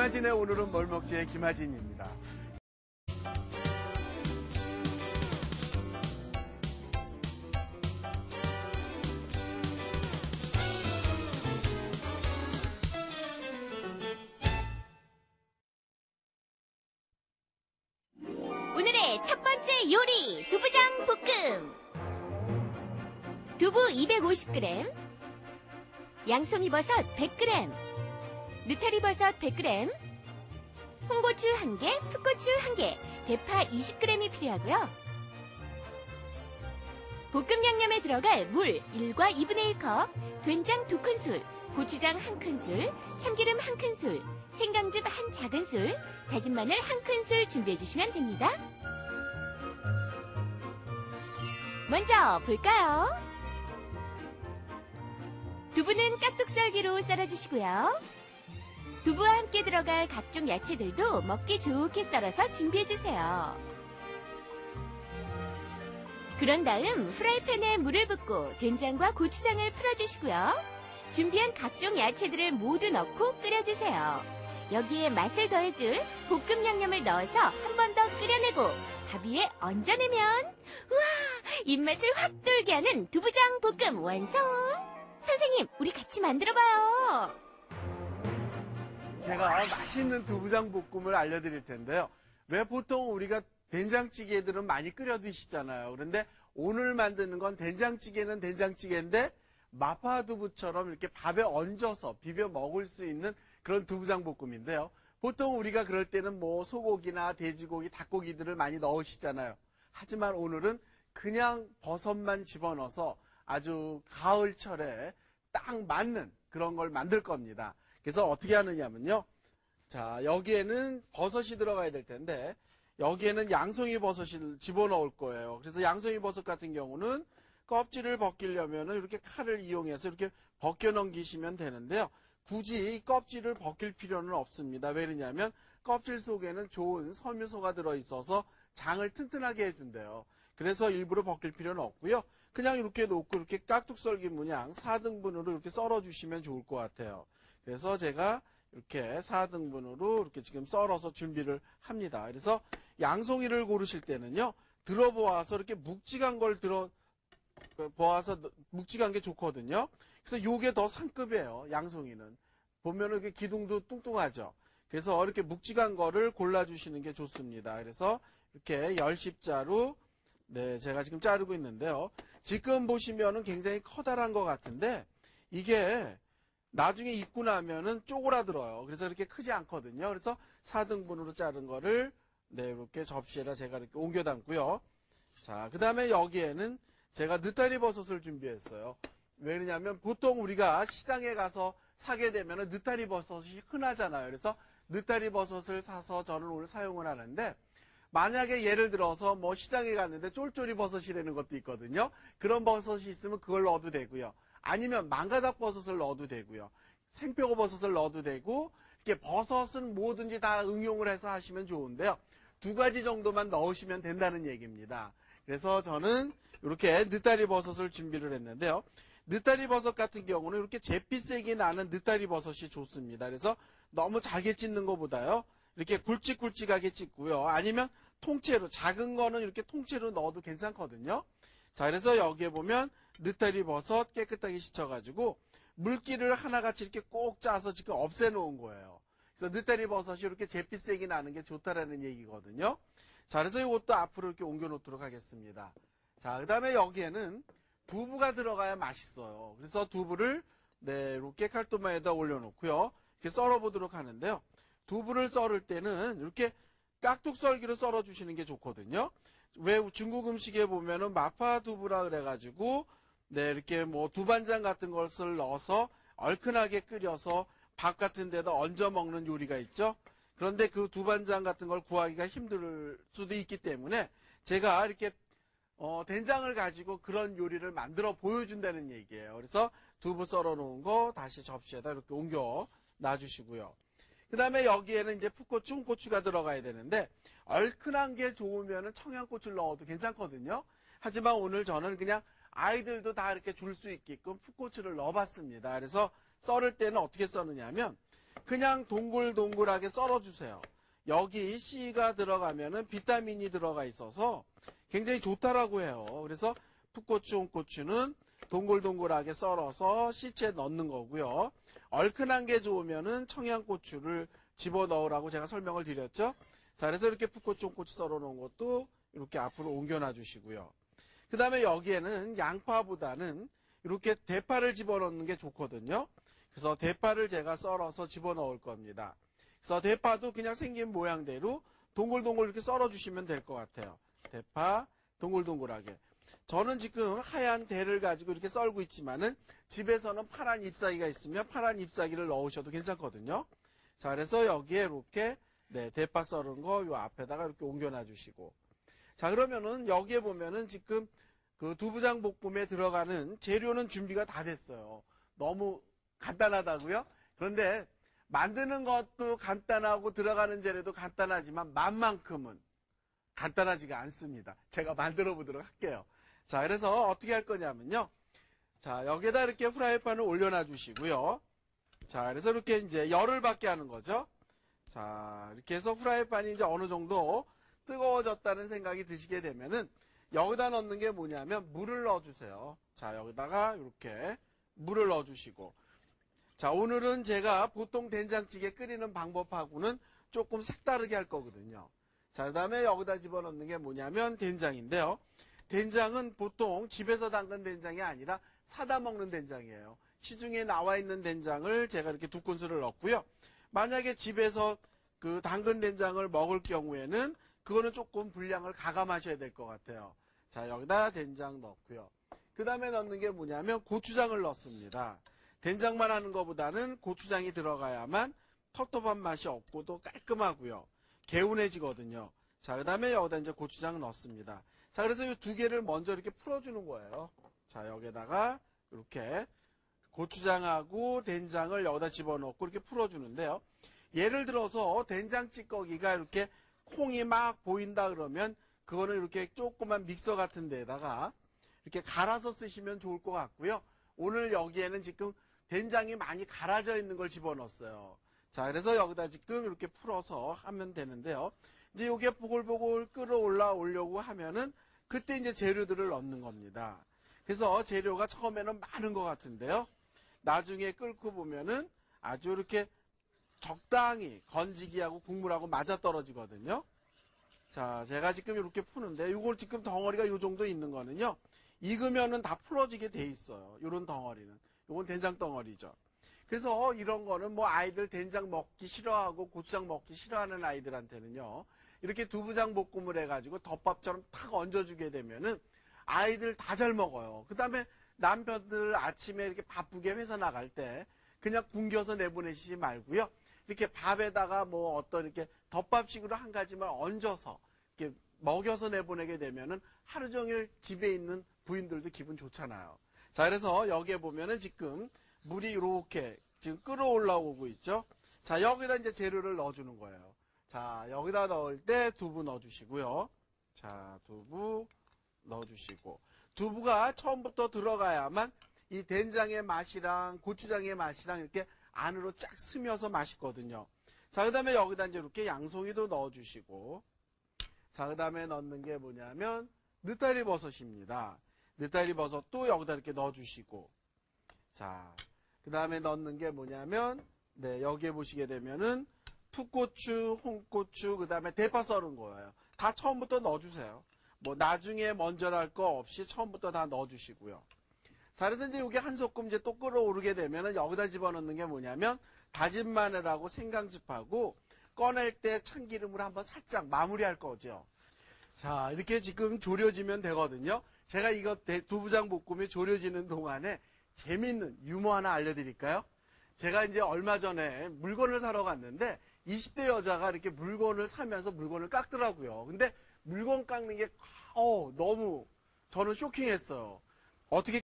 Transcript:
김하진의 오늘은 뭘 먹지의 김하진입니다. 오늘의 첫 번째 요리, 두부장 볶음. 두부 250g, 양송이버섯 100g, 느타리버섯 100g, 홍고추 1개, 풋고추 1개, 대파 20g이 필요하고요. 볶음 양념에 들어갈 물 1과 2분의 1컵, 된장 2큰술, 고추장 1큰술, 참기름 1큰술, 생강즙 1 작은술, 다진 마늘 1큰술 준비해주시면 됩니다. 먼저 볼까요? 두부는 깍둑썰기로 썰어주시고요. 두부와 함께 들어갈 각종 야채들도 먹기 좋게 썰어서 준비해주세요. 그런 다음 프라이팬에 물을 붓고 된장과 고추장을 풀어주시고요. 준비한 각종 야채들을 모두 넣고 끓여주세요. 여기에 맛을 더해줄 볶음 양념을 넣어서 한 번 더 끓여내고 밥 위에 얹어내면 우와! 입맛을 확 돌게 하는 두부장 볶음 완성! 선생님, 우리 같이 만들어봐요. 제가 맛있는 두부장 볶음을 알려드릴 텐데요. 왜 보통 우리가 된장찌개들은 많이 끓여 드시잖아요. 그런데 오늘 만드는 건 된장찌개는 된장찌개인데 마파두부처럼 이렇게 밥에 얹어서 비벼 먹을 수 있는 그런 두부장 볶음인데요. 보통 우리가 그럴 때는 뭐 소고기나 돼지고기, 닭고기들을 많이 넣으시잖아요. 하지만 오늘은 그냥 버섯만 집어넣어서 아주 가을철에 딱 맞는 그런 걸 만들 겁니다. 그래서 어떻게 하느냐면요. 자, 여기에는 버섯이 들어가야 될 텐데 여기에는 양송이 버섯을 집어넣을 거예요. 그래서 양송이 버섯 같은 경우는 껍질을 벗기려면 이렇게 칼을 이용해서 이렇게 벗겨 넘기시면 되는데요. 굳이 이 껍질을 벗길 필요는 없습니다. 왜냐하면 껍질 속에는 좋은 섬유소가 들어있어서 장을 튼튼하게 해준대요. 그래서 일부러 벗길 필요는 없고요. 그냥 이렇게 놓고 이렇게 깍둑썰기 문양 4등분으로 이렇게 썰어주시면 좋을 것 같아요. 그래서 제가 이렇게 4등분으로 이렇게 지금 썰어서 준비를 합니다. 그래서 양송이를 고르실 때는요. 들어보아서 이렇게 묵직한 걸 보아서 묵직한 게 좋거든요. 그래서 요게 더 상급이에요. 양송이는. 보면은 이렇게 기둥도 뚱뚱하죠. 그래서 이렇게 묵직한 거를 골라주시는 게 좋습니다. 그래서 이렇게 10십자로 네, 제가 지금 자르고 있는데요. 지금 보시면은 굉장히 커다란 것 같은데 이게 나중에 익고 나면은 쪼그라들어요. 그래서 이렇게 크지 않거든요. 그래서 4등분으로 자른 거를 네, 이렇게 접시에다 제가 이렇게 옮겨 담고요. 자, 그 다음에 여기에는 제가 느타리 버섯을 준비했어요. 왜냐하면 보통 우리가 시장에 가서 사게 되면 느타리 버섯이 흔하잖아요. 그래서 느타리 버섯을 사서 저는 오늘 사용을 하는데 만약에 예를 들어서 뭐 시장에 갔는데 쫄쫄이 버섯이라는 것도 있거든요. 그런 버섯이 있으면 그걸 넣어도 되고요. 아니면 망가닥 버섯을 넣어도 되고요. 생표고 버섯을 넣어도 되고 이렇게 버섯은 뭐든지 다 응용을 해서 하시면 좋은데요. 2가지 정도만 넣으시면 된다는 얘기입니다. 그래서 저는 이렇게 느타리 버섯을 준비를 했는데요. 느타리 버섯 같은 경우는 이렇게 잿빛색이 나는 느타리 버섯이 좋습니다. 그래서 너무 잘게 찢는 것보다요. 이렇게 굵직굵직하게 찢고요. 아니면 통째로 작은 거는 이렇게 통째로 넣어도 괜찮거든요. 자, 그래서 여기에 보면 느타리 버섯 깨끗하게 씻어가지고 물기를 하나같이 이렇게 꼭 짜서 지금 없애놓은 거예요. 그래서 느타리 버섯이 이렇게 잿빛색이 나는 게 좋다라는 얘기거든요. 자, 그래서 이것도 앞으로 이렇게 옮겨 놓도록 하겠습니다. 자, 그 다음에 여기에는 두부가 들어가야 맛있어요. 그래서 두부를 네, 이렇게 칼도마에다 올려놓고요. 이렇게 썰어보도록 하는데요. 두부를 썰을 때는 이렇게 깍둑썰기로 썰어주시는 게 좋거든요. 왜 중국 음식에 보면은 마파두부라 그래가지고 네, 이렇게 뭐 두반장 같은 것을 넣어서 얼큰하게 끓여서 밥 같은 데다 얹어 먹는 요리가 있죠. 그런데 그 두반장 같은 걸 구하기가 힘들 수도 있기 때문에 제가 이렇게 된장을 가지고 그런 요리를 만들어 보여준다는 얘기예요. 그래서 두부 썰어 놓은 거 다시 접시에다 이렇게 옮겨 놔주시고요. 그 다음에 여기에는 이제 풋고추, 홍고추가 들어가야 되는데 얼큰한 게 좋으면 청양고추를 넣어도 괜찮거든요. 하지만 오늘 저는 그냥 아이들도 다 이렇게 줄 수 있게끔 풋고추를 넣어봤습니다. 그래서 썰을 때는 어떻게 써느냐면 그냥 동글동글하게 썰어주세요. 여기 C가 들어가면은 비타민이 들어가 있어서 굉장히 좋다라고 해요. 그래서 풋고추, 홍고추는 동글동글하게 썰어서 C채에 넣는 거고요. 얼큰한 게 좋으면은 청양고추를 집어넣으라고 제가 설명을 드렸죠. 자, 그래서 이렇게 풋고추, 홍고추 썰어 놓은 것도 이렇게 앞으로 옮겨놔 주시고요. 그 다음에 여기에는 양파보다는 이렇게 대파를 집어넣는 게 좋거든요. 그래서 대파를 제가 썰어서 집어넣을 겁니다. 그래서 대파도 그냥 생긴 모양대로 동글동글 이렇게 썰어주시면 될 것 같아요. 대파 동글동글하게. 저는 지금 하얀 대를 가지고 이렇게 썰고 있지만은 집에서는 파란 잎사귀가 있으면 파란 잎사귀를 넣으셔도 괜찮거든요. 자, 그래서 여기에 이렇게 대파 썰은 거 요 앞에다가 이렇게 옮겨놔 주시고. 자, 그러면은 여기에 보면은 지금 그 두부장 볶음에 들어가는 재료는 준비가 다 됐어요. 너무 간단하다고요? 그런데 만드는 것도 간단하고 들어가는 재료도 간단하지만 맛만큼은 간단하지가 않습니다. 제가 만들어 보도록 할게요. 자, 그래서 어떻게 할 거냐면요. 자, 여기에다 이렇게 프라이팬을 올려놔 주시고요. 자, 그래서 이렇게 이제 열을 받게 하는 거죠. 자, 이렇게 해서 프라이팬이 이제 어느 정도 뜨거워졌다는 생각이 드시게 되면은 여기다 넣는 게 뭐냐면 물을 넣어주세요. 자, 여기다가 이렇게 물을 넣어주시고. 자, 오늘은 제가 보통 된장찌개 끓이는 방법하고는 조금 색다르게 할 거거든요. 자, 그 다음에 여기다 집어넣는 게 뭐냐면 된장인데요. 된장은 보통 집에서 담근 된장이 아니라 사다 먹는 된장이에요. 시중에 나와 있는 된장을 제가 이렇게 2큰술을 넣고요. 만약에 집에서 그 담근 된장을 먹을 경우에는 그거는 조금 분량을 가감하셔야 될 것 같아요. 자, 여기다 된장 넣고요. 그 다음에 넣는 게 뭐냐면 고추장을 넣습니다. 된장만 하는 것보다는 고추장이 들어가야만 텁텁한 맛이 없고 또 깔끔하고요. 개운해지거든요. 자, 그 다음에 여기다 이제 고추장 넣습니다. 자, 그래서 이 두 개를 먼저 이렇게 풀어주는 거예요. 자, 여기다가 이렇게 고추장하고 된장을 여기다 집어넣고 이렇게 풀어주는데요. 예를 들어서 된장찌꺼기가 이렇게 콩이 막 보인다 그러면 그거는 이렇게 조그만 믹서 같은 데다가 이렇게 갈아서 쓰시면 좋을 것 같고요. 오늘 여기에는 지금 된장이 많이 갈아져 있는 걸 집어넣었어요. 자, 그래서 여기다 지금 이렇게 풀어서 하면 되는데요. 이제 이게 보글보글 끓어올라오려고 하면은 그때 이제 재료들을 넣는 겁니다. 그래서 재료가 처음에는 많은 것 같은데요. 나중에 끓고 보면은 아주 이렇게 적당히 건지기하고 국물하고 맞아떨어지거든요. 자, 제가 지금 이렇게 푸는데 이걸 지금 덩어리가 이 정도 있는 거는요. 익으면은 다 풀어지게 돼 있어요. 이런 덩어리는. 이건 된장 덩어리죠. 그래서 이런 거는 뭐 아이들 된장 먹기 싫어하고 고추장 먹기 싫어하는 아이들한테는요. 이렇게 두부장 볶음을 해가지고 덮밥처럼 탁 얹어주게 되면은 아이들 다 잘 먹어요. 그 다음에 남편들 아침에 이렇게 바쁘게 회사 나갈 때 그냥 굶겨서 내보내시지 말고요. 이렇게 밥에다가 뭐 어떤 이렇게 덮밥식으로 한 가지만 얹어서 이렇게 먹여서 내보내게 되면은 하루 종일 집에 있는 부인들도 기분 좋잖아요. 자, 그래서 여기에 보면은 지금 물이 이렇게 지금 끓어올라오고 있죠. 자, 여기다 이제 재료를 넣어주는 거예요. 자, 여기다 넣을 때 두부 넣어주시고요. 자, 두부 넣어주시고. 두부가 처음부터 들어가야만 이 된장의 맛이랑 고추장의 맛이랑 이렇게 안으로 쫙 스며서 맛있거든요. 자, 그 다음에 여기다 이제 이렇게 양송이도 넣어주시고. 자, 그 다음에 넣는 게 뭐냐면 느타리 버섯입니다. 느타리 버섯도 여기다 이렇게 넣어주시고. 자, 그 다음에 넣는 게 뭐냐면 여기에 보시게 되면은 풋고추, 홍고추, 그 다음에 대파 썰은 거예요. 다 처음부터 넣어주세요. 뭐 나중에 먼저 할 거 없이 처음부터 다 넣어주시고요. 자, 그래서 이제 이게 한 소끔 이제 또 끓어오르게 되면은 여기다 집어넣는 게 뭐냐면 다진 마늘하고 생강즙하고 꺼낼 때 참기름으로 한번 살짝 마무리할 거죠. 자, 이렇게 지금 졸여지면 되거든요. 제가 이거 두부장 볶음이 졸여지는 동안에 재밌는 유머 하나 알려드릴까요? 제가 이제 얼마 전에 물건을 사러 갔는데 20대 여자가 이렇게 물건을 사면서 물건을 깎더라고요. 근데 물건 깎는 게 너무 저는 쇼킹했어요. 어떻게